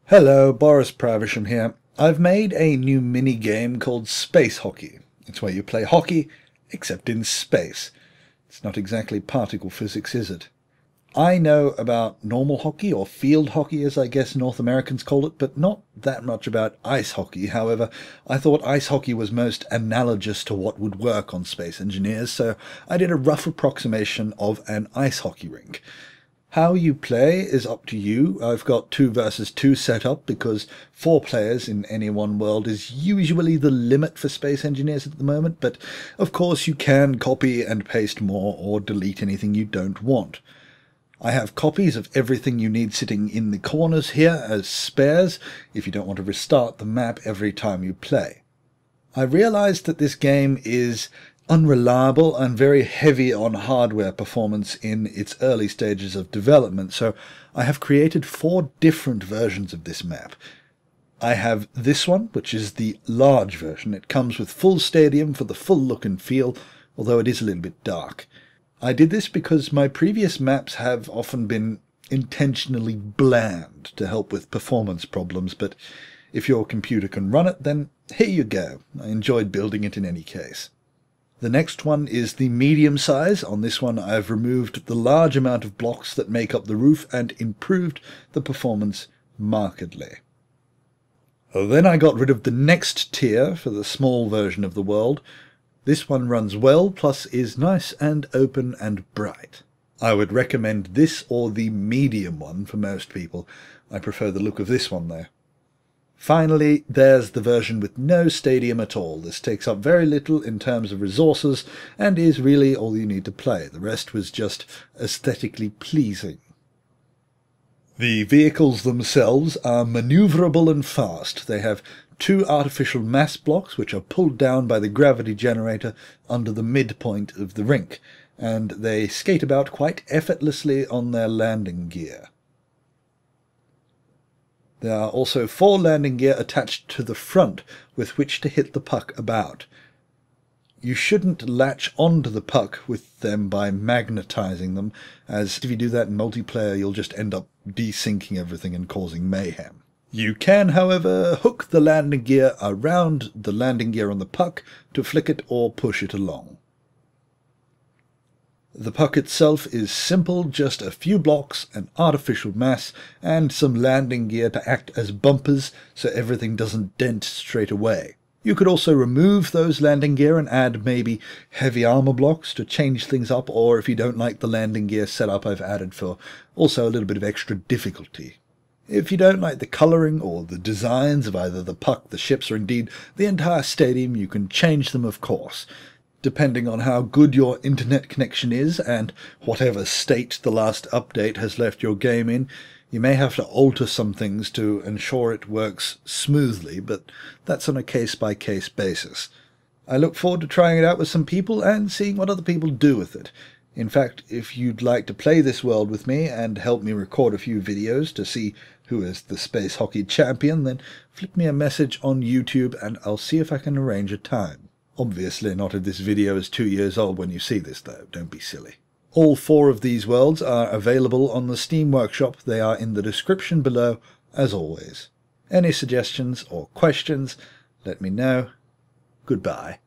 Hello, Boris Pravisham here. I've made a new mini-game called Space Hockey. It's where you play hockey, except in space. It's not exactly particle physics, is it? I know about normal hockey, or field hockey as I guess North Americans call it, but not that much about ice hockey. However, I thought ice hockey was most analogous to what would work on Space Engineers, so I did a rough approximation of an ice hockey rink. How you play is up to you. I've got 2 versus 2 set up because 4 players in any one world is usually the limit for Space Engineers at the moment, but of course you can copy and paste more or delete anything you don't want. I have copies of everything you need sitting in the corners here as spares if you don't want to restart the map every time you play. I realized that this game is unreliable and very heavy on hardware performance in its early stages of development, so I have created 4 different versions of this map. I have this one, which is the large version. It comes with full stadium for the full look and feel, although it is a little bit dark. I did this because my previous maps have often been intentionally bland to help with performance problems, but if your computer can run it, then here you go. I enjoyed building it in any case. The next one is the medium size. On this one I've removed the large amount of blocks that make up the roof and improved the performance markedly. Then I got rid of the next tier for the small version of the world. This one runs well, plus is nice and open and bright. I would recommend this or the medium one for most people. I prefer the look of this one though. Finally, there's the version with no stadium at all. This takes up very little in terms of resources and is really all you need to play. The rest was just aesthetically pleasing. The vehicles themselves are maneuverable and fast. They have 2 artificial mass blocks which are pulled down by the gravity generator under the midpoint of the rink, and they skate about quite effortlessly on their landing gear. There are also 4 landing gear attached to the front with which to hit the puck about. You shouldn't latch onto the puck with them by magnetizing them, as if you do that in multiplayer you'll just end up desyncing everything and causing mayhem. You can, however, hook the landing gear around the landing gear on the puck to flick it or push it along. The puck itself is simple, just a few blocks, an artificial mass, and some landing gear to act as bumpers so everything doesn't dent straight away. You could also remove those landing gear and add maybe heavy armor blocks to change things up, or if you don't like the landing gear setup I've added for also a little bit of extra difficulty. If you don't like the colouring or the designs of either the puck, the ships, or indeed the entire stadium, you can change them of course. Depending on how good your internet connection is and whatever state the last update has left your game in, you may have to alter some things to ensure it works smoothly, but that's on a case-by-case basis. I look forward to trying it out with some people and seeing what other people do with it. In fact, if you'd like to play this world with me and help me record a few videos to see who is the Space Hockey Champion, then flick me a message on YouTube and I'll see if I can arrange a time. Obviously not if this video is 2 years old when you see this though, don't be silly. All 4 of these worlds are available on the Steam Workshop. They are in the description below, as always. Any suggestions or questions, let me know. Goodbye.